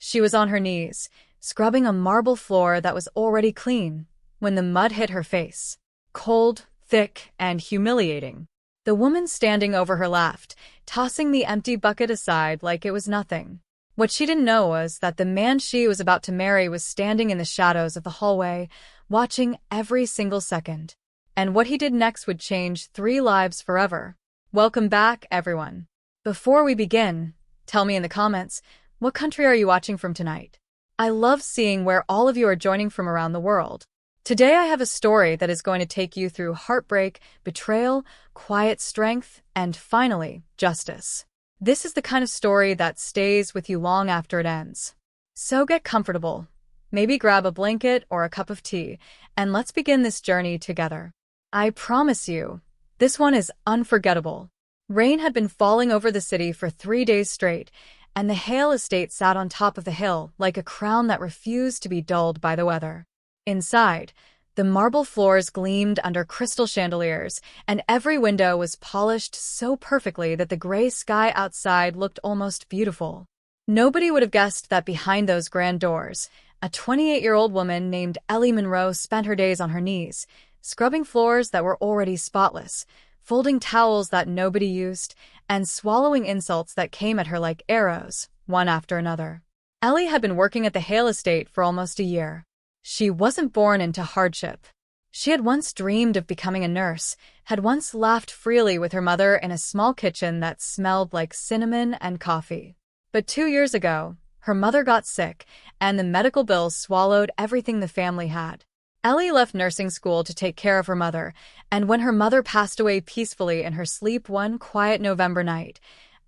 She was on her knees, scrubbing a marble floor that was already clean, when the mud hit her face. Cold, thick, and humiliating. The woman standing over her laughed, tossing the empty bucket aside like it was nothing. What she didn't know was that the man she was about to marry was standing in the shadows of the hallway, watching every single second. And what he did next would change 3 lives forever. Welcome back, everyone. Before we begin, tell me in the comments, what country are you watching from tonight? I love seeing where all of you are joining from around the world. Today I have a story that is going to take you through heartbreak, betrayal, quiet strength, and finally, justice. This is the kind of story that stays with you long after it ends. So get comfortable. Maybe grab a blanket or a cup of tea, and let's begin this journey together. I promise you, this one is unforgettable. Rain had been falling over the city for 3 days straight, and the Hale estate sat on top of the hill like a crown that refused to be dulled by the weather. Inside, the marble floors gleamed under crystal chandeliers, and every window was polished so perfectly that the gray sky outside looked almost beautiful. Nobody would have guessed that behind those grand doors, a 28-year-old woman named Ellie Monroe spent her days on her knees, scrubbing floors that were already spotless, folding towels that nobody used, and swallowing insults that came at her like arrows, one after another. Ellie had been working at the Hale estate for almost a year. She wasn't born into hardship. She had once dreamed of becoming a nurse, had once laughed freely with her mother in a small kitchen that smelled like cinnamon and coffee. But 2 years ago, her mother got sick, and the medical bills swallowed everything the family had. Ellie left nursing school to take care of her mother, and when her mother passed away peacefully in her sleep one quiet November night,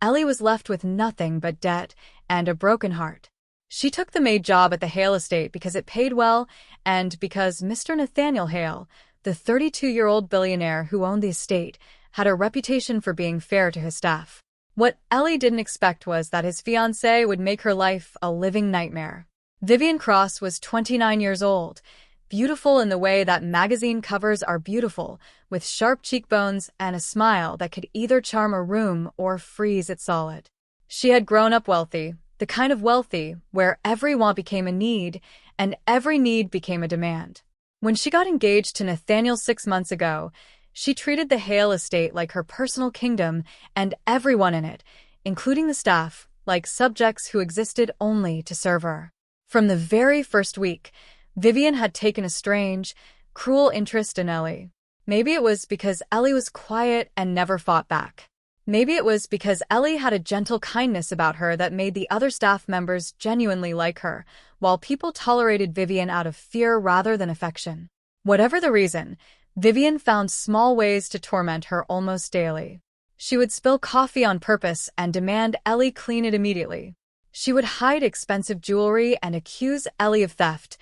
Ellie was left with nothing but debt and a broken heart. She took the maid job at the Hale estate because it paid well and because Mr. Nathaniel Hale, the 32-year-old billionaire who owned the estate, had a reputation for being fair to his staff. What Ellie didn't expect was that his fiancée would make her life a living nightmare. Vivian Cross was 29 years old, beautiful in the way that magazine covers are beautiful, with sharp cheekbones and a smile that could either charm a room or freeze it solid. She had grown up wealthy, the kind of wealthy where every want became a need and every need became a demand. When she got engaged to Nathaniel 6 months ago, she treated the Hale estate like her personal kingdom and everyone in it, including the staff, like subjects who existed only to serve her. From the very first week, Vivian had taken a strange, cruel interest in Ellie. Maybe it was because Ellie was quiet and never fought back. Maybe it was because Ellie had a gentle kindness about her that made the other staff members genuinely like her, while people tolerated Vivian out of fear rather than affection. Whatever the reason, Vivian found small ways to torment her almost daily. She would spill coffee on purpose and demand Ellie clean it immediately. She would hide expensive jewelry and accuse Ellie of theft,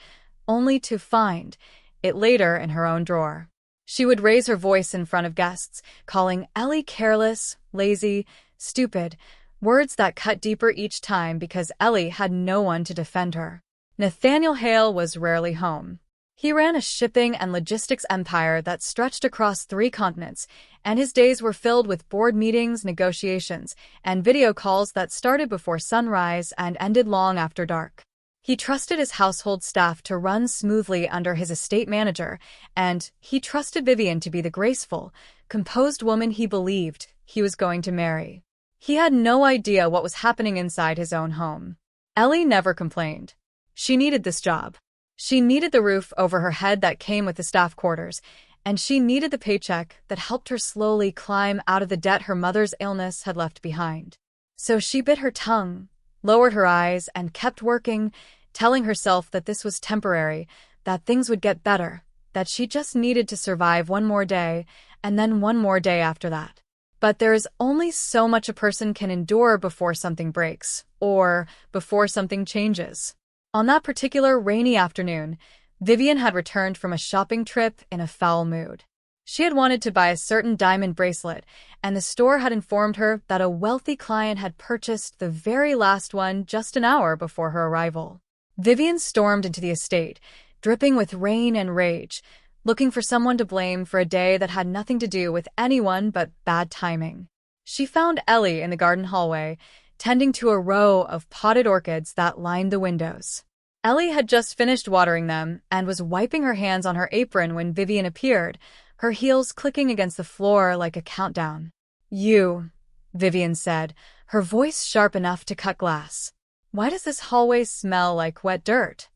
only to find it later in her own drawer. She would raise her voice in front of guests, calling Ellie careless, lazy, stupid, words that cut deeper each time because Ellie had no one to defend her. Nathaniel Hale was rarely home. He ran a shipping and logistics empire that stretched across 3 continents, and his days were filled with board meetings, negotiations, and video calls that started before sunrise and ended long after dark. He trusted his household staff to run smoothly under his estate manager, and he trusted Vivian to be the graceful, composed woman he believed he was going to marry. He had no idea what was happening inside his own home. Ellie never complained. She needed this job. She needed the roof over her head that came with the staff quarters, and she needed the paycheck that helped her slowly climb out of the debt her mother's illness had left behind. So she bit her tongue, lowered her eyes, and kept working, telling herself that this was temporary, that things would get better, that she just needed to survive one more day, and then one more day after that. But there is only so much a person can endure before something breaks, or before something changes. On that particular rainy afternoon, Vivian had returned from a shopping trip in a foul mood. She had wanted to buy a certain diamond bracelet, and the store had informed her that a wealthy client had purchased the very last one just an hour before her arrival. Vivian stormed into the estate, dripping with rain and rage, looking for someone to blame for a day that had nothing to do with anyone but bad timing. She found Ellie in the garden hallway, tending to a row of potted orchids that lined the windows. Ellie had just finished watering them and was wiping her hands on her apron when Vivian appeared, her heels clicking against the floor like a countdown. "You," Vivian said, her voice sharp enough to cut glass. "Why does this hallway smell like wet dirt?"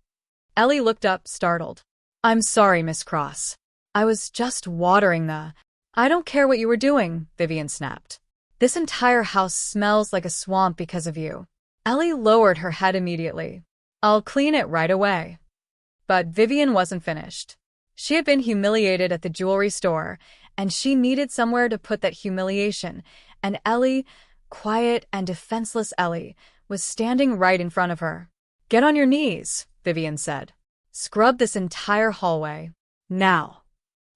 Ellie looked up, startled. "I'm sorry, Miss Cross. I was just watering the—" "I don't care what you were doing," Vivian snapped. "This entire house smells like a swamp because of you." Ellie lowered her head immediately. "I'll clean it right away." But Vivian wasn't finished. She had been humiliated at the jewelry store, and she needed somewhere to put that humiliation, and Ellie, quiet and defenseless Ellie, was standing right in front of her. "Get on your knees," Vivian said. "Scrub this entire hallway. Now."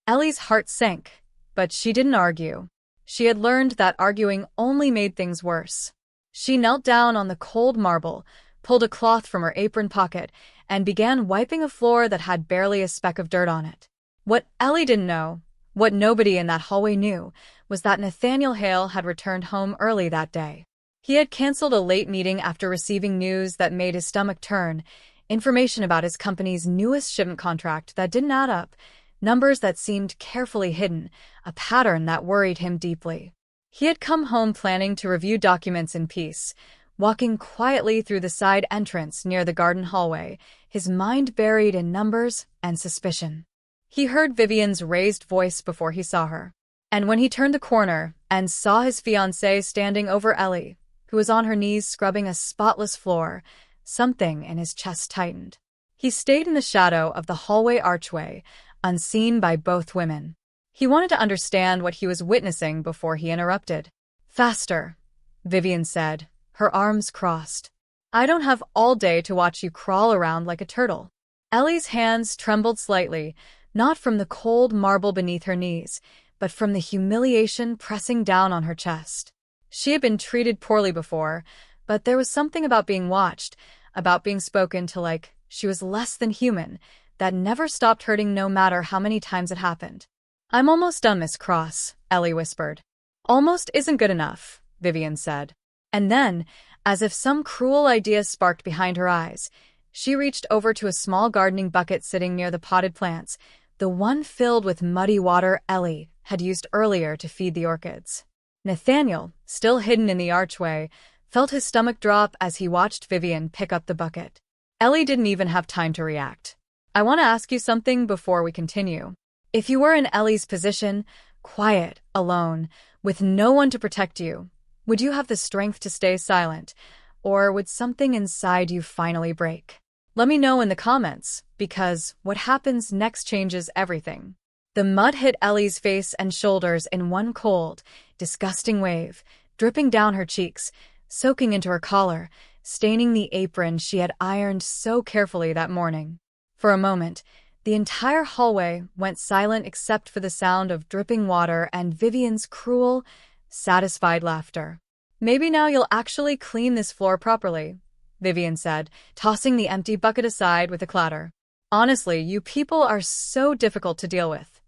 Ellie's heart sank, but she didn't argue. She had learned that arguing only made things worse. She knelt down on the cold marble, pulled a cloth from her apron pocket, and began wiping a floor that had barely a speck of dirt on it. What Ellie didn't know, what nobody in that hallway knew, was that Nathaniel Hale had returned home early that day. He had canceled a late meeting after receiving news that made his stomach turn, information about his company's newest shipment contract that didn't add up, numbers that seemed carefully hidden, a pattern that worried him deeply. He had come home planning to review documents in peace, walking quietly through the side entrance near the garden hallway, his mind buried in numbers and suspicion. He heard Vivian's raised voice before he saw her. And when he turned the corner and saw his fiancée standing over Ellie, who was on her knees scrubbing a spotless floor, something in his chest tightened. He stayed in the shadow of the hallway archway, unseen by both women. He wanted to understand what he was witnessing before he interrupted. "Faster," Vivian said, her arms crossed. "I don't have all day to watch you crawl around like a turtle." Ellie's hands trembled slightly, not from the cold marble beneath her knees, but from the humiliation pressing down on her chest. She had been treated poorly before, but there was something about being watched, about being spoken to like she was less than human, that never stopped hurting no matter how many times it happened. "I'm almost done, Miss Cross," Ellie whispered. "Almost isn't good enough," Vivian said. And then, as if some cruel idea sparked behind her eyes, she reached over to a small gardening bucket sitting near the potted plants, the one filled with muddy water Ellie had used earlier to feed the orchids. Nathaniel, still hidden in the archway, felt his stomach drop as he watched Vivian pick up the bucket. Ellie didn't even have time to react. "I want to ask you something before we continue. If you were in Ellie's position, quiet, alone, with no one to protect you, would you have the strength to stay silent, or would something inside you finally break? Let me know in the comments, because what happens next changes everything." The mud hit Ellie's face and shoulders in one cold, disgusting wave, dripping down her cheeks, soaking into her collar, staining the apron she had ironed so carefully that morning. For a moment, the entire hallway went silent except for the sound of dripping water and Vivian's cruel, satisfied laughter. "Maybe now you'll actually clean this floor properly," Vivian said, tossing the empty bucket aside with a clatter. "Honestly, you people are so difficult to deal with."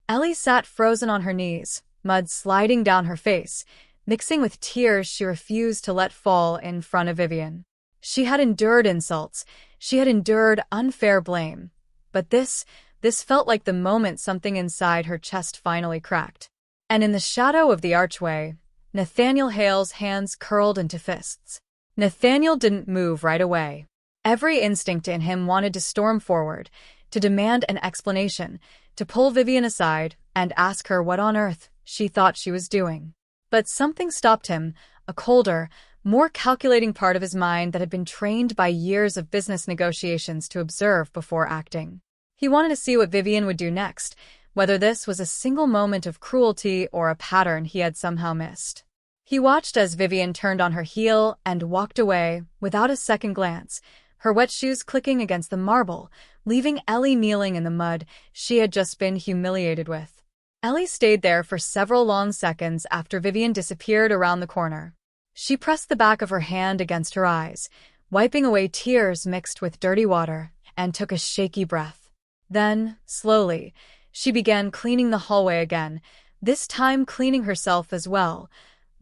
Ellie sat frozen on her knees, mud sliding down her face, mixing with tears she refused to let fall in front of Vivian. She had endured insults, she had endured unfair blame, but this felt like the moment something inside her chest finally cracked. And in the shadow of the archway, Nathaniel Hale's hands curled into fists. Nathaniel didn't move right away. Every instinct in him wanted to storm forward, to demand an explanation, to pull Vivian aside and ask her what on earth she thought she was doing. But something stopped him, a colder, more calculating part of his mind that had been trained by years of business negotiations to observe before acting. He wanted to see what Vivian would do next, whether this was a single moment of cruelty or a pattern he had somehow missed. He watched as Vivian turned on her heel and walked away without a second glance, her wet shoes clicking against the marble, leaving Ellie kneeling in the mud she had just been humiliated with. Ellie stayed there for several long seconds after Vivian disappeared around the corner. She pressed the back of her hand against her eyes, wiping away tears mixed with dirty water, and took a shaky breath. Then, slowly, she began cleaning the hallway again, this time cleaning herself as well,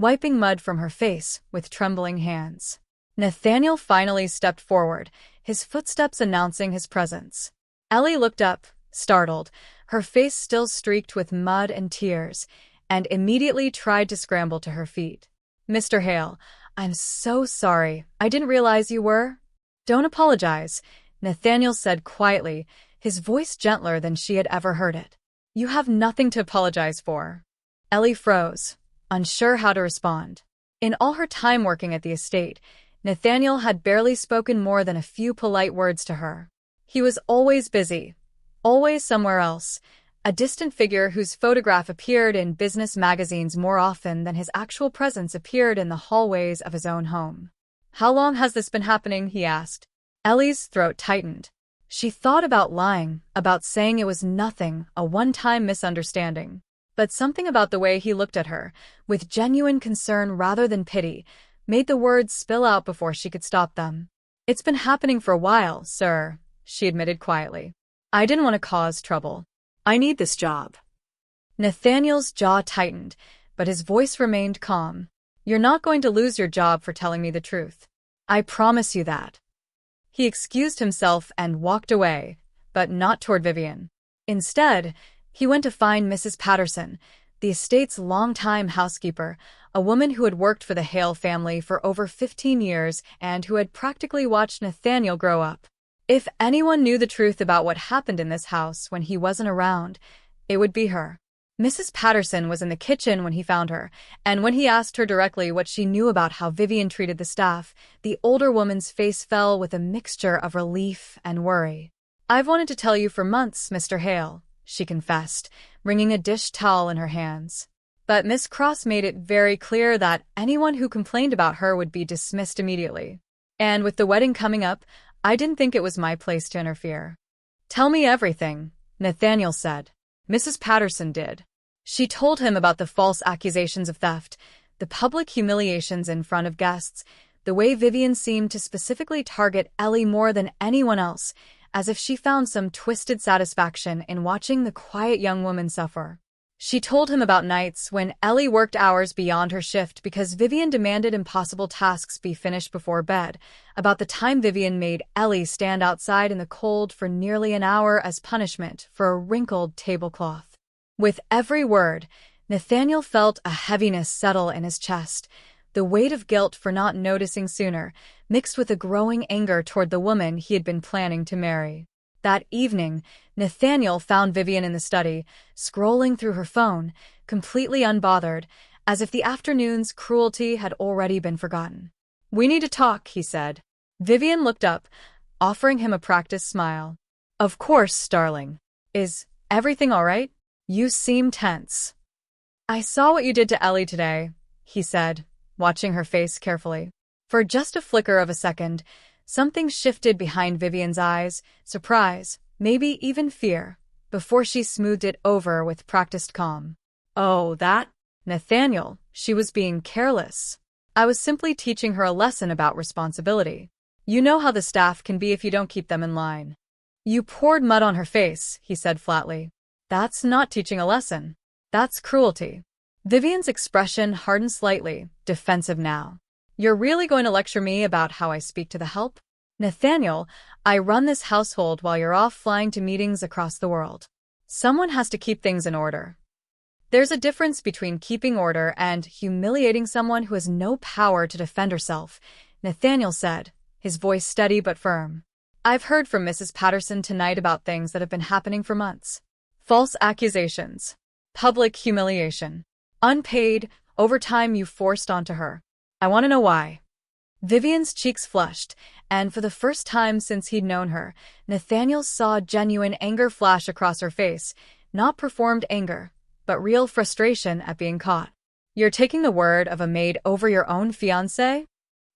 wiping mud from her face with trembling hands. Nathaniel finally stepped forward, his footsteps announcing his presence. Ellie looked up, startled, her face still streaked with mud and tears, and immediately tried to scramble to her feet. "Mr. Hale, I'm so sorry. I didn't realize you were." "Don't apologize," Nathaniel said quietly, his voice gentler than she had ever heard it. "You have nothing to apologize for." Ellie froze, unsure how to respond. In all her time working at the estate, Nathaniel had barely spoken more than a few polite words to her. He was always busy, always somewhere else, a distant figure whose photograph appeared in business magazines more often than his actual presence appeared in the hallways of his own home. "How long has this been happening?" he asked. Ellie's throat tightened. She thought about lying, about saying it was nothing, a one-time misunderstanding. But something about the way he looked at her, with genuine concern rather than pity, made the words spill out before she could stop them. "It's been happening for a while, sir," she admitted quietly. "I didn't want to cause trouble. I need this job." Nathaniel's jaw tightened, but his voice remained calm. "You're not going to lose your job for telling me the truth. I promise you that." He excused himself and walked away, but not toward Vivian. Instead, he went to find Mrs. Patterson, the estate's longtime housekeeper, a woman who had worked for the Hale family for over 15 years and who had practically watched Nathaniel grow up. If anyone knew the truth about what happened in this house when he wasn't around, it would be her. Mrs. Patterson was in the kitchen when he found her, and when he asked her directly what she knew about how Vivian treated the staff, the older woman's face fell with a mixture of relief and worry. "I've wanted to tell you for months, Mr. Hale," she confessed, wringing a dish towel in her hands. But Miss Cross made it very clear that anyone who complained about her would be dismissed immediately. "And with the wedding coming up, I didn't think it was my place to interfere." "Tell me everything," Nathaniel said. Mrs. Patterson did. She told him about the false accusations of theft, the public humiliations in front of guests, the way Vivian seemed to specifically target Ellie more than anyone else, as if she found some twisted satisfaction in watching the quiet young woman suffer. She told him about nights when Ellie worked hours beyond her shift because Vivian demanded impossible tasks be finished before bed, about the time Vivian made Ellie stand outside in the cold for nearly an hour as punishment for a wrinkled tablecloth. With every word, Nathaniel felt a heaviness settle in his chest, the weight of guilt for not noticing sooner, mixed with a growing anger toward the woman he had been planning to marry. That evening, Nathaniel found Vivian in the study, scrolling through her phone, completely unbothered, as if the afternoon's cruelty had already been forgotten. "We need to talk," he said. Vivian looked up, offering him a practiced smile. "Of course, darling. Is everything all right? You seem tense." "I saw what you did to Ellie today," he said, watching her face carefully. For just a flicker of a second, something shifted behind Vivian's eyes, surprise, maybe even fear, before she smoothed it over with practiced calm. "Oh, that? Nathaniel, she was being careless. I was simply teaching her a lesson about responsibility. You know how the staff can be if you don't keep them in line." "You poured mud on her face," he said flatly. "That's not teaching a lesson. That's cruelty." Vivian's expression hardened slightly, defensive now. "You're really going to lecture me about how I speak to the help? Nathaniel, I run this household while you're off flying to meetings across the world. Someone has to keep things in order. There's a difference between keeping order and humiliating someone who has no power to defend herself," Nathaniel said, his voice steady but firm. "I've heard from Mrs. Patterson tonight about things that have been happening for months. False accusations, public humiliation, unpaid overtime you forced onto her. I want to know why." Vivian's cheeks flushed, and for the first time since he'd known her, Nathaniel saw genuine anger flash across her face, not performed anger, but real frustration at being caught. "You're taking the word of a maid over your own fiancé?"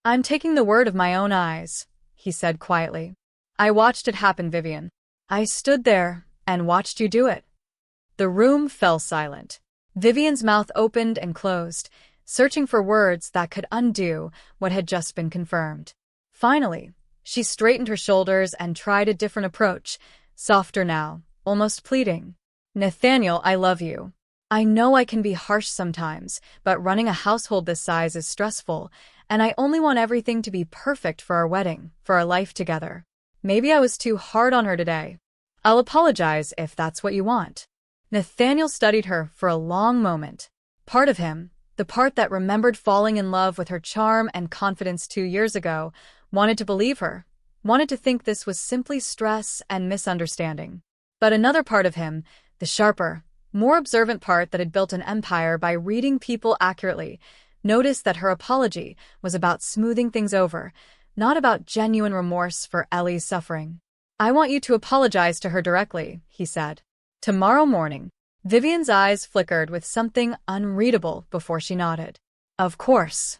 "I'm taking the word of my own eyes," he said quietly. "I watched it happen, Vivian. I stood there and watched you do it." The room fell silent. Vivian's mouth opened and closed, searching for words that could undo what had just been confirmed. Finally, she straightened her shoulders and tried a different approach, softer now, almost pleading. "Nathaniel, I love you. I know I can be harsh sometimes, but running a household this size is stressful, and I only want everything to be perfect for our wedding, for our life together. Maybe I was too hard on her today. I'll apologize if that's what you want." Nathaniel studied her for a long moment. Part of him, the part that remembered falling in love with her charm and confidence 2 years ago, wanted to believe her, wanted to think this was simply stress and misunderstanding. But another part of him, the sharper, more observant part that had built an empire by reading people accurately, noticed that her apology was about smoothing things over, not about genuine remorse for Ellie's suffering. "I want you to apologize to her directly," he said. "Tomorrow morning." Vivian's eyes flickered with something unreadable before she nodded. "Of course."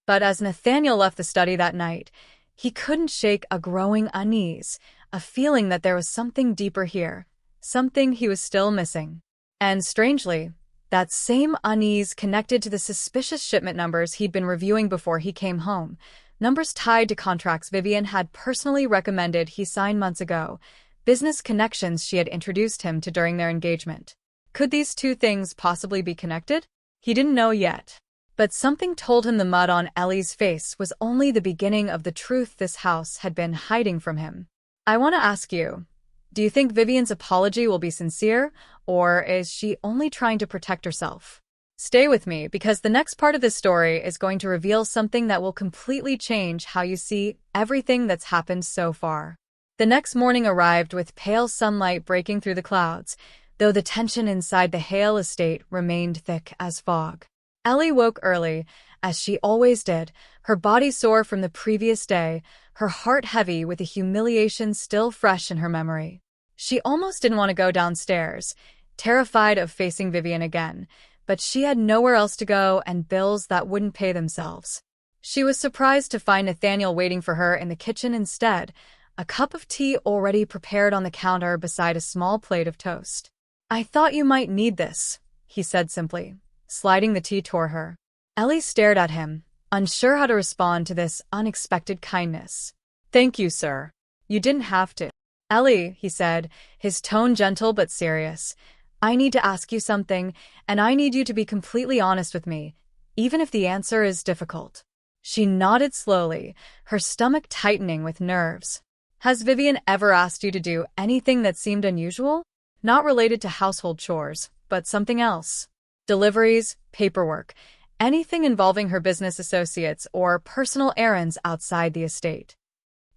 But as Nathaniel left the study that night, he couldn't shake a growing unease, a feeling that there was something deeper here, something he was still missing. And strangely, that same unease connected to the suspicious shipment numbers he'd been reviewing before he came home, numbers tied to contracts Vivian had personally recommended he sign months ago, business connections she had introduced him to during their engagement. Could these two things possibly be connected? He didn't know yet. But something told him the mud on Ellie's face was only the beginning of the truth this house had been hiding from him. "I want to ask you, do you think Vivian's apology will be sincere, or is she only trying to protect herself?" Stay with me, because the next part of this story is going to reveal something that will completely change how you see everything that's happened so far. The next morning arrived with pale sunlight breaking through the clouds, though the tension inside the Hale estate remained thick as fog. Ellie woke early, as she always did, her body sore from the previous day, her heart heavy with the humiliation still fresh in her memory. She almost didn't want to go downstairs, terrified of facing Vivian again, but she had nowhere else to go and bills that wouldn't pay themselves. She was surprised to find Nathaniel waiting for her in the kitchen instead, a cup of tea already prepared on the counter beside a small plate of toast. "I thought you might need this," he said simply, sliding the tea toward her. Ellie stared at him, unsure how to respond to this unexpected kindness. "Thank you, sir. You didn't have to." "Ellie," he said, his tone gentle but serious, "I need to ask you something, and I need you to be completely honest with me, even if the answer is difficult." She nodded slowly, her stomach tightening with nerves. "Has Vivian ever asked you to do anything that seemed unusual? Not related to household chores, but something else? Deliveries, paperwork, anything involving her business associates or personal errands outside the estate?"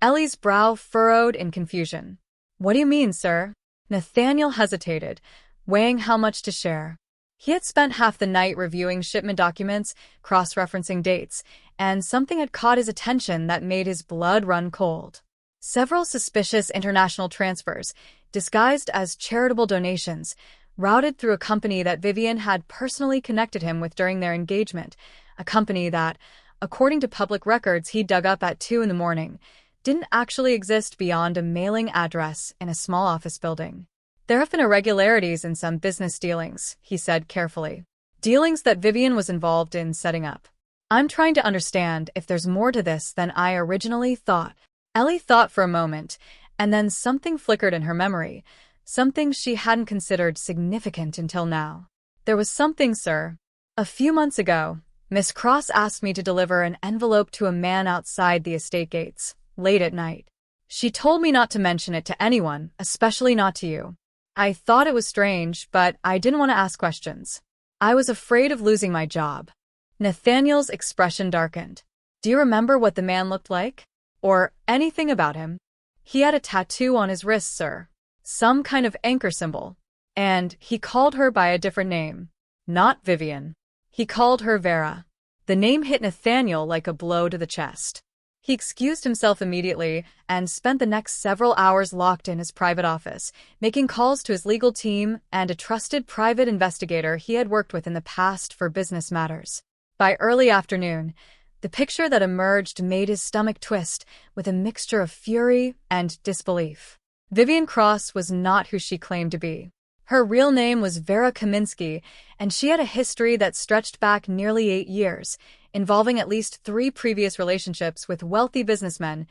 Ellie's brow furrowed in confusion. "What do you mean, sir?" Nathaniel hesitated, weighing how much to share. He had spent half the night reviewing shipment documents, cross-referencing dates, and something had caught his attention that made his blood run cold. Several suspicious international transfers, disguised as charitable donations, routed through a company that Vivian had personally connected him with during their engagement, a company that, according to public records he dug up at 2 in the morning, didn't actually exist beyond a mailing address in a small office building. "There have been irregularities in some business dealings," he said carefully. "Dealings that Vivian was involved in setting up. I'm trying to understand if there's more to this than I originally thought." Ellie thought for a moment, and then something flickered in her memory, something she hadn't considered significant until now. "There was something, sir. A few months ago, Miss Cross asked me to deliver an envelope to a man outside the estate gates, late at night. She told me not to mention it to anyone, especially not to you. I thought it was strange, but I didn't want to ask questions. I was afraid of losing my job." Nathaniel's expression darkened. "Do you remember what the man looked like? Or anything about him?" "He had a tattoo on his wrist, sir. Some kind of anchor symbol. And he called her by a different name. Not Vivian. He called her Vera." The name hit Nathaniel like a blow to the chest. He excused himself immediately and spent the next several hours locked in his private office, making calls to his legal team and a trusted private investigator he had worked with in the past for business matters. By early afternoon, the picture that emerged made his stomach twist with a mixture of fury and disbelief. Vivian Cross was not who she claimed to be. Her real name was Vera Kaminsky, and she had a history that stretched back nearly 8 years, involving at least 3 previous relationships with wealthy businessmen,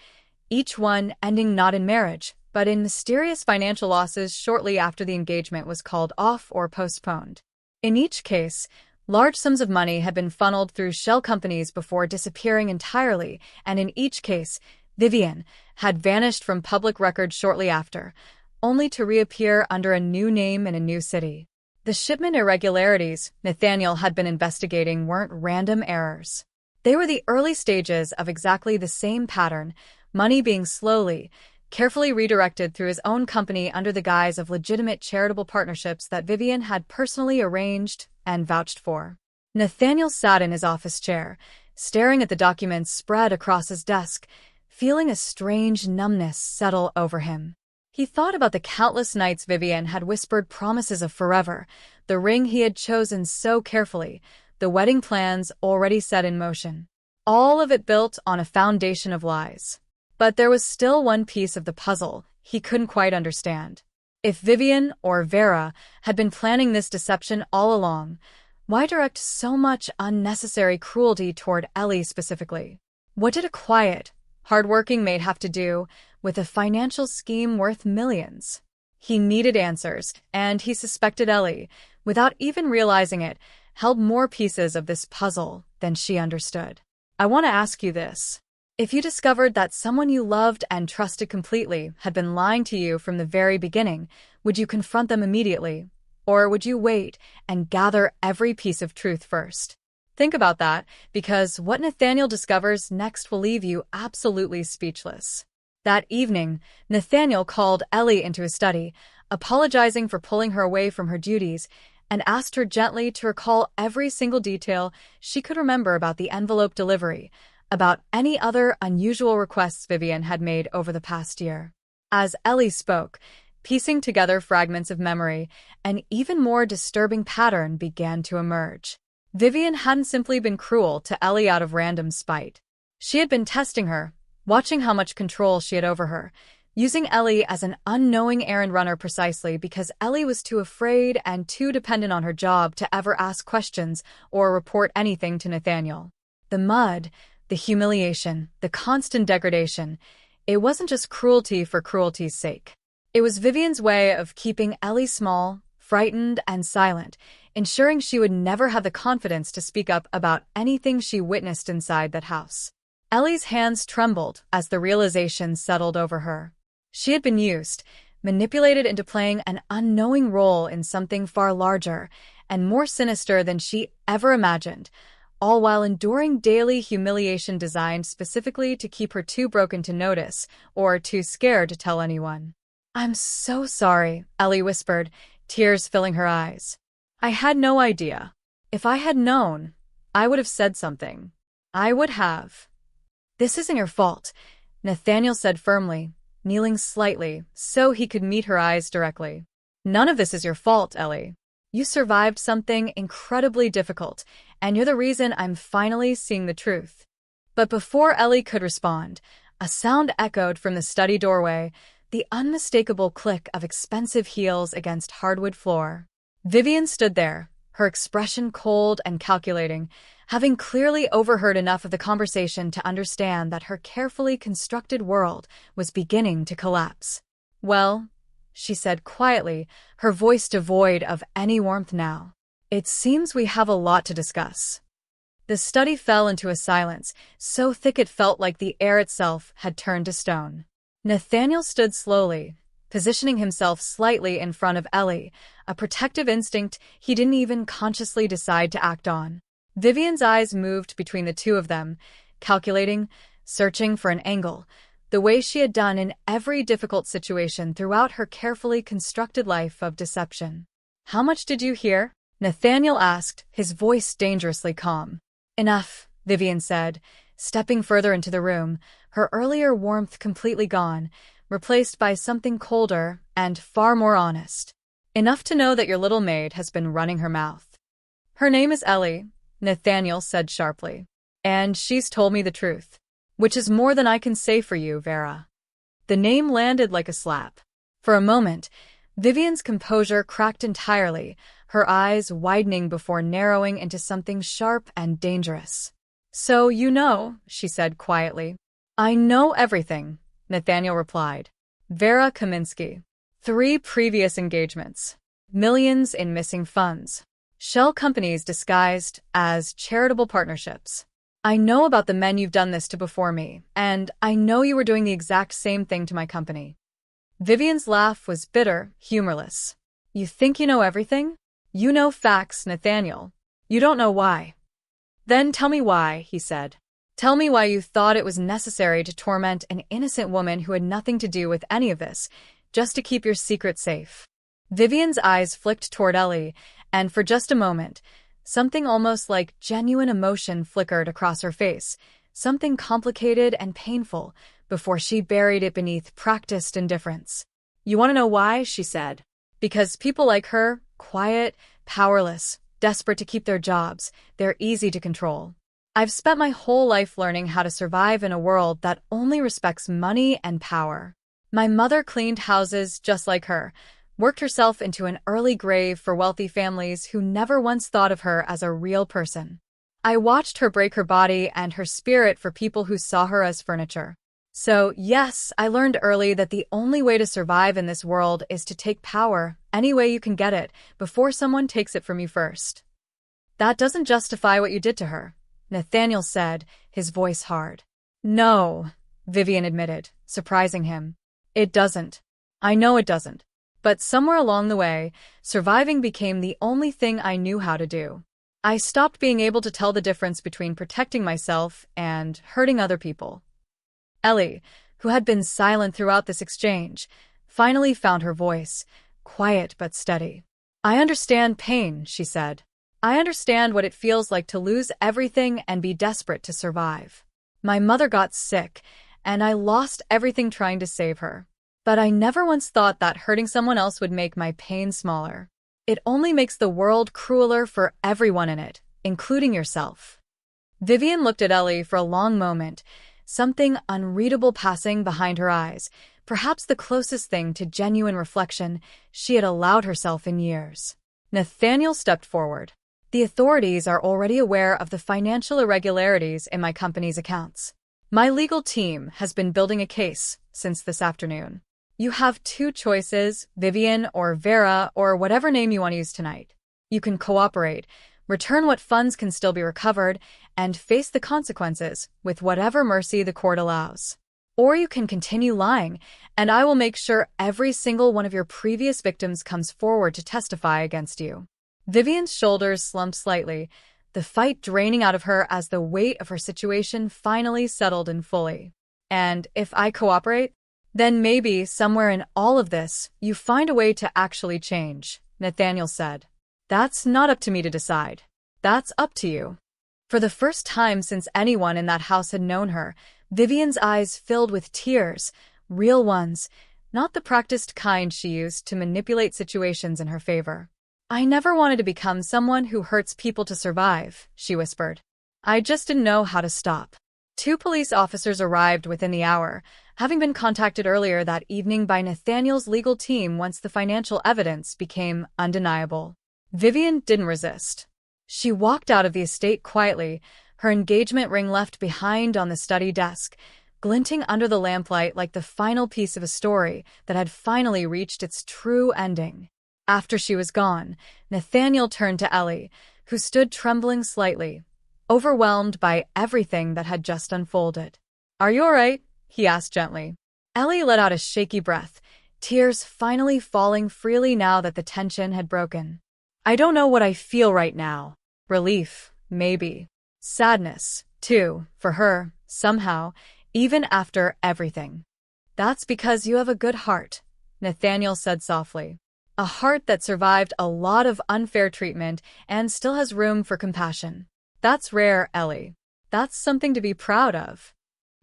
each one ending not in marriage, but in mysterious financial losses shortly after the engagement was called off or postponed. In each case, large sums of money had been funneled through shell companies before disappearing entirely, and in each case, Vivian had vanished from public record shortly after, only to reappear under a new name in a new city. The shipment irregularities Nathaniel had been investigating weren't random errors. They were the early stages of exactly the same pattern, money being slowly, carefully redirected through his own company under the guise of legitimate charitable partnerships that Vivian had personally arranged and vouched for. Nathaniel sat in his office chair, staring at the documents spread across his desk, feeling a strange numbness settle over him. He thought about the countless nights Vivian had whispered promises of forever, the ring he had chosen so carefully, the wedding plans already set in motion. All of it built on a foundation of lies. But there was still one piece of the puzzle he couldn't quite understand. If Vivian, or Vera, had been planning this deception all along, why direct so much unnecessary cruelty toward Ellie specifically? What did a quiet, hardworking maid have to do with a financial scheme worth millions? He needed answers, and he suspected Ellie, without even realizing it, held more pieces of this puzzle than she understood. I want to ask you this. If you discovered that someone you loved and trusted completely had been lying to you from the very beginning, would you confront them immediately? Or would you wait and gather every piece of truth first? Think about that, because what Nathaniel discovers next will leave you absolutely speechless. That evening, Nathaniel called Ellie into his study, apologizing for pulling her away from her duties, and asked her gently to recall every single detail she could remember about the envelope delivery, about any other unusual requests Vivian had made over the past year. As Ellie spoke, piecing together fragments of memory, an even more disturbing pattern began to emerge. Vivian hadn't simply been cruel to Ellie out of random spite. She had been testing her, watching how much control she had over her, using Ellie as an unknowing errand runner precisely because Ellie was too afraid and too dependent on her job to ever ask questions or report anything to Nathaniel. The mud, the humiliation, the constant degradation, it wasn't just cruelty for cruelty's sake. It was Vivian's way of keeping Ellie small, frightened, and silent, ensuring she would never have the confidence to speak up about anything she witnessed inside that house. Ellie's hands trembled as the realization settled over her. She had been used, manipulated into playing an unknowing role in something far larger and more sinister than she ever imagined, all while enduring daily humiliation designed specifically to keep her too broken to notice or too scared to tell anyone. "I'm so sorry," Ellie whispered, tears filling her eyes. "I had no idea. If I had known, I would have said something. I would have." "This isn't your fault," Nathaniel said firmly, kneeling slightly so he could meet her eyes directly. "None of this is your fault, Ellie. You survived something incredibly difficult, and you're the reason I'm finally seeing the truth." But before Ellie could respond, a sound echoed from the study doorway, the unmistakable click of expensive heels against hardwood floor. Vivian stood there, her expression cold and calculating, having clearly overheard enough of the conversation to understand that her carefully constructed world was beginning to collapse. "Well," she said quietly, her voice devoid of any warmth now, "it seems we have a lot to discuss." The study fell into a silence, so thick it felt like the air itself had turned to stone. Nathaniel stood slowly, positioning himself slightly in front of Ellie, a protective instinct he didn't even consciously decide to act on. Vivian's eyes moved between the two of them, calculating, searching for an angle, the way she had done in every difficult situation throughout her carefully constructed life of deception. "How much did you hear?" Nathaniel asked, his voice dangerously calm. "Enough," Vivian said, stepping further into the room, her earlier warmth completely gone, replaced by something colder and far more honest. "Enough to know that your little maid has been running her mouth." "Her name is Ellie," Nathaniel said sharply. "And she's told me the truth. Which is more than I can say for you, Vera." The name landed like a slap. For a moment, Vivian's composure cracked entirely, her eyes widening before narrowing into something sharp and dangerous. "So you know," she said quietly. "I know everything," Nathaniel replied. "Vera Kaminsky. 3 previous engagements. Millions in missing funds." Shell companies disguised as charitable partnerships. I know about the men you've done this to before me, and I know you were doing the exact same thing to my company. Vivian's laugh was bitter, humorless. You think you know everything? You know facts, Nathaniel. You don't know why. Then tell me why, he said. Tell me why you thought it was necessary to torment an innocent woman who had nothing to do with any of this, just to keep your secret safe. Vivian's eyes flicked toward Ellie, and for just a moment, something almost like genuine emotion flickered across her face, something complicated and painful, before she buried it beneath practiced indifference. You want to know why? She said. Because people like her, quiet, powerless, desperate to keep their jobs, they're easy to control. I've spent my whole life learning how to survive in a world that only respects money and power. My mother cleaned houses just like her, worked herself into an early grave for wealthy families who never once thought of her as a real person. I watched her break her body and her spirit for people who saw her as furniture. So, yes, I learned early that the only way to survive in this world is to take power, any way you can get it, before someone takes it from you first. That doesn't justify what you did to her, Nathaniel said, his voice hard. No, Vivian admitted, surprising him. It doesn't. I know it doesn't. But somewhere along the way, surviving became the only thing I knew how to do. I stopped being able to tell the difference between protecting myself and hurting other people. Ellie, who had been silent throughout this exchange, finally found her voice, quiet but steady. I understand pain, she said. I understand what it feels like to lose everything and be desperate to survive. My mother got sick, and I lost everything trying to save her. But I never once thought that hurting someone else would make my pain smaller. It only makes the world crueler for everyone in it, including yourself. Vivian looked at Ellie for a long moment, something unreadable passing behind her eyes, perhaps the closest thing to genuine reflection she had allowed herself in years. Nathaniel stepped forward. The authorities are already aware of the financial irregularities in my company's accounts. My legal team has been building a case since this afternoon. You have two choices, Vivian or Vera or whatever name you want to use tonight. You can cooperate, return what funds can still be recovered, and face the consequences with whatever mercy the court allows. Or you can continue lying, and I will make sure every single one of your previous victims comes forward to testify against you. Vivian's shoulders slumped slightly, the fight draining out of her as the weight of her situation finally settled in fully. And if I cooperate? Then maybe, somewhere in all of this, you find a way to actually change, Nathaniel said. That's not up to me to decide. That's up to you. For the first time since anyone in that house had known her, Vivian's eyes filled with tears, real ones, not the practiced kind she used to manipulate situations in her favor. I never wanted to become someone who hurts people to survive, she whispered. I just didn't know how to stop. 2 police officers arrived within the hour, having been contacted earlier that evening by Nathaniel's legal team once the financial evidence became undeniable. Vivian didn't resist. She walked out of the estate quietly, her engagement ring left behind on the study desk, glinting under the lamplight like the final piece of a story that had finally reached its true ending. After she was gone, Nathaniel turned to Ellie, who stood trembling slightly, overwhelmed by everything that had just unfolded. Are you all right? He asked gently. Ellie let out a shaky breath, tears finally falling freely now that the tension had broken. I don't know what I feel right now. Relief, maybe. Sadness, too, for her, somehow, even after everything. That's because you have a good heart, Nathaniel said softly. A heart that survived a lot of unfair treatment and still has room for compassion. That's rare, Ellie. That's something to be proud of.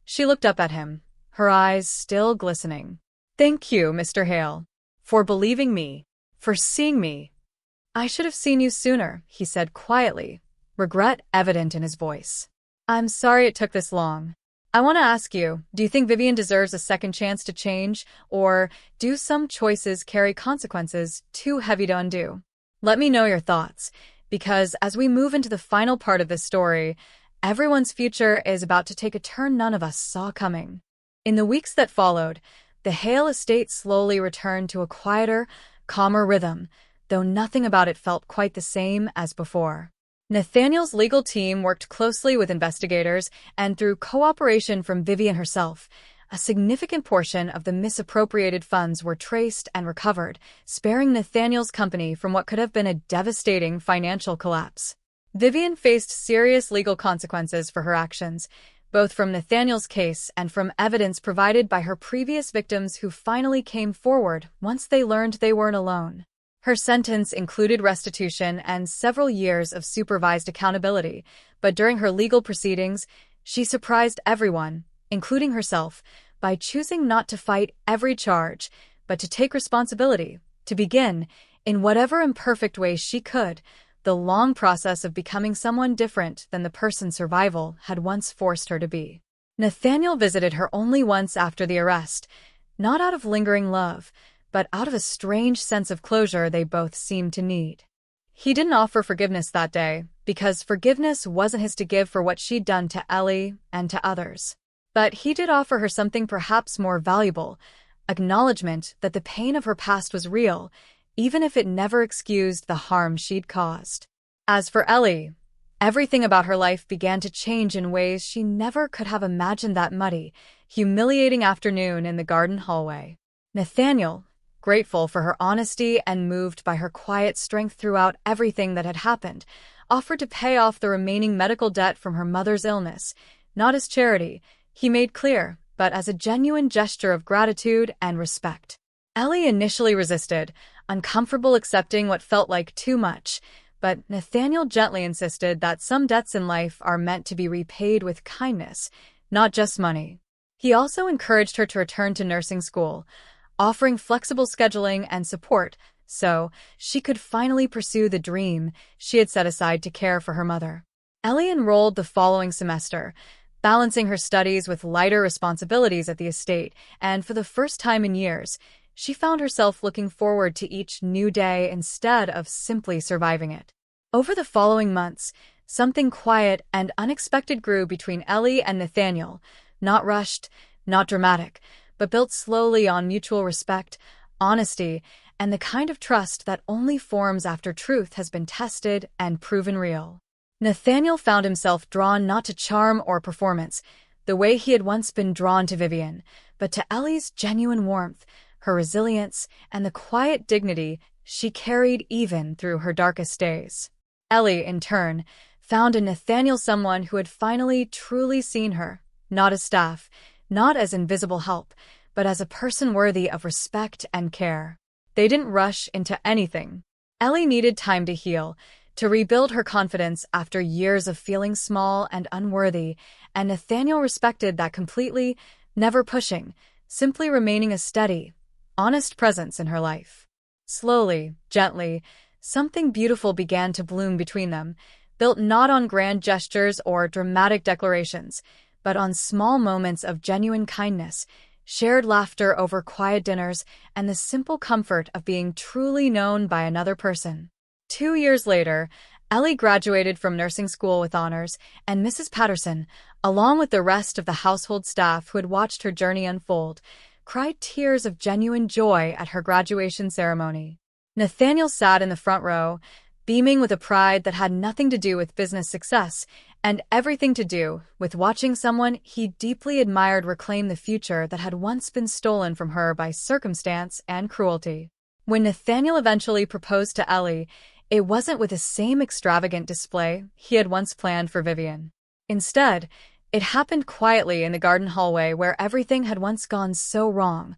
She looked up at him, her eyes still glistening. Thank you, Mr. Hale, for believing me, for seeing me. I should have seen you sooner, he said quietly, regret evident in his voice. I'm sorry it took this long. I want to ask you, do you think Vivian deserves a second chance to change, or do some choices carry consequences too heavy to undo? Let me know your thoughts, because as we move into the final part of this story, everyone's future is about to take a turn none of us saw coming. In the weeks that followed, the Hale estate slowly returned to a quieter, calmer rhythm, though nothing about it felt quite the same as before. Nathaniel's legal team worked closely with investigators, and through cooperation from Vivian herself, a significant portion of the misappropriated funds were traced and recovered, sparing Nathaniel's company from what could have been a devastating financial collapse. Vivian faced serious legal consequences for her actions, both from Nathaniel's case and from evidence provided by her previous victims who finally came forward once they learned they weren't alone. Her sentence included restitution and several years of supervised accountability, but during her legal proceedings, she surprised everyone, including herself, by choosing not to fight every charge, but to take responsibility, to begin, in whatever imperfect way she could, the long process of becoming someone different than the person survival had once forced her to be. Nathaniel visited her only once after the arrest, not out of lingering love, but out of a strange sense of closure they both seemed to need. He didn't offer forgiveness that day, because forgiveness wasn't his to give for what she'd done to Ellie and to others. But he did offer her something perhaps more valuable, acknowledgement that the pain of her past was real, even if it never excused the harm she'd caused. As for Ellie, everything about her life began to change in ways she never could have imagined. That muddy, humiliating afternoon in the garden hallway. Nathaniel, grateful for her honesty and moved by her quiet strength throughout everything that had happened, offered to pay off the remaining medical debt from her mother's illness, not as charity, he made clear, but as a genuine gesture of gratitude and respect. Ellie initially resisted, uncomfortable accepting what felt like too much, but Nathaniel gently insisted that some debts in life are meant to be repaid with kindness, not just money. He also encouraged her to return to nursing school, offering flexible scheduling and support so she could finally pursue the dream she had set aside to care for her mother. Ellie enrolled the following semester, balancing her studies with lighter responsibilities at the estate, and for the first time in years, she found herself looking forward to each new day instead of simply surviving it. Over the following months, something quiet and unexpected grew between Ellie and Nathaniel, not rushed, not dramatic, but built slowly on mutual respect, honesty, and the kind of trust that only forms after truth has been tested and proven real. Nathaniel found himself drawn not to charm or performance, the way he had once been drawn to Vivian, but to Ellie's genuine warmth, her resilience, and the quiet dignity she carried even through her darkest days. Ellie, in turn, found in Nathaniel someone who had finally truly seen her, not as staff, not as invisible help, but as a person worthy of respect and care. They didn't rush into anything. Ellie needed time to heal, to rebuild her confidence after years of feeling small and unworthy, and Nathaniel respected that completely, never pushing, simply remaining a steady, honest presence in her life. Slowly, gently, something beautiful began to bloom between them, built not on grand gestures or dramatic declarations, but on small moments of genuine kindness, shared laughter over quiet dinners, and the simple comfort of being truly known by another person. 2 years later, Ellie graduated from nursing school with honors, and Mrs. Patterson, along with the rest of the household staff who had watched her journey unfold, cried tears of genuine joy at her graduation ceremony. Nathaniel sat in the front row, beaming with a pride that had nothing to do with business success and everything to do with watching someone he deeply admired reclaim the future that had once been stolen from her by circumstance and cruelty. When Nathaniel eventually proposed to Ellie, it wasn't with the same extravagant display he had once planned for Vivian. Instead, it happened quietly in the garden hallway where everything had once gone so wrong,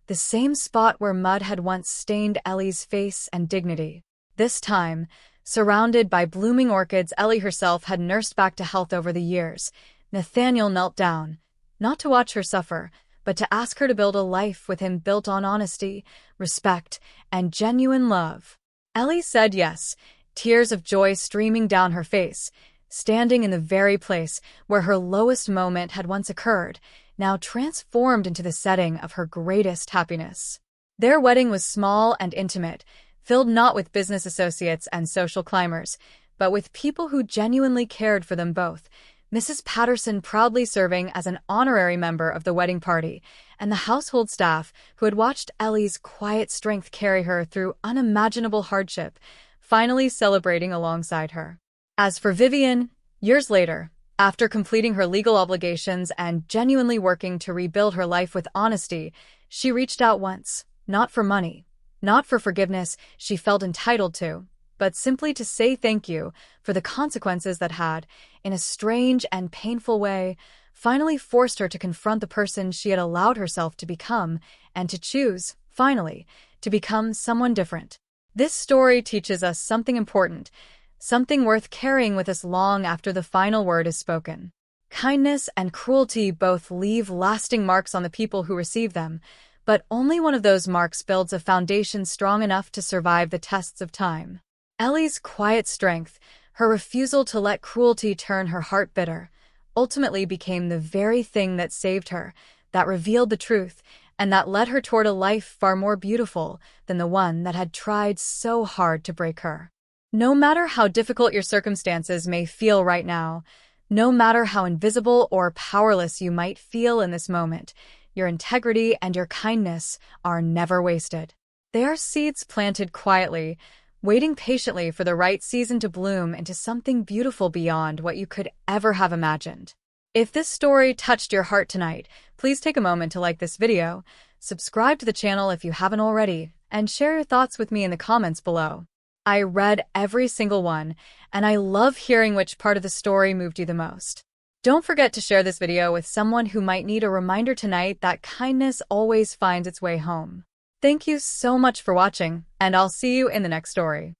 the same spot where mud had once stained Ellie's face and dignity. This time, surrounded by blooming orchids Ellie herself had nursed back to health over the years, Nathaniel knelt down, not to watch her suffer, but to ask her to build a life with him built on honesty, respect, and genuine love. Ellie said yes, tears of joy streaming down her face, standing in the very place where her lowest moment had once occurred, now transformed into the setting of her greatest happiness. Their wedding was small and intimate, filled not with business associates and social climbers, but with people who genuinely cared for them both, Mrs. Patterson proudly serving as an honorary member of the wedding party, and the household staff who had watched Ellie's quiet strength carry her through unimaginable hardship, finally celebrating alongside her. As for Vivian, years later, after completing her legal obligations and genuinely working to rebuild her life with honesty, she reached out once, not for money, not for forgiveness she felt entitled to, but simply to say thank you for the consequences that had, in a strange and painful way, finally forced her to confront the person she had allowed herself to become and to choose, finally, to become someone different. This story teaches us something important, something worth carrying with us long after the final word is spoken. Kindness and cruelty both leave lasting marks on the people who receive them, but only one of those marks builds a foundation strong enough to survive the tests of time. Ellie's quiet strength, her refusal to let cruelty turn her heart bitter, ultimately became the very thing that saved her, that revealed the truth, and that led her toward a life far more beautiful than the one that had tried so hard to break her. No matter how difficult your circumstances may feel right now, no matter how invisible or powerless you might feel in this moment, your integrity and your kindness are never wasted. They are seeds planted quietly, waiting patiently for the right season to bloom into something beautiful beyond what you could ever have imagined. If this story touched your heart tonight, please take a moment to like this video, subscribe to the channel if you haven't already, and share your thoughts with me in the comments below. I read every single one, and I love hearing which part of the story moved you the most. Don't forget to share this video with someone who might need a reminder tonight that kindness always finds its way home. Thank you so much for watching, and I'll see you in the next story.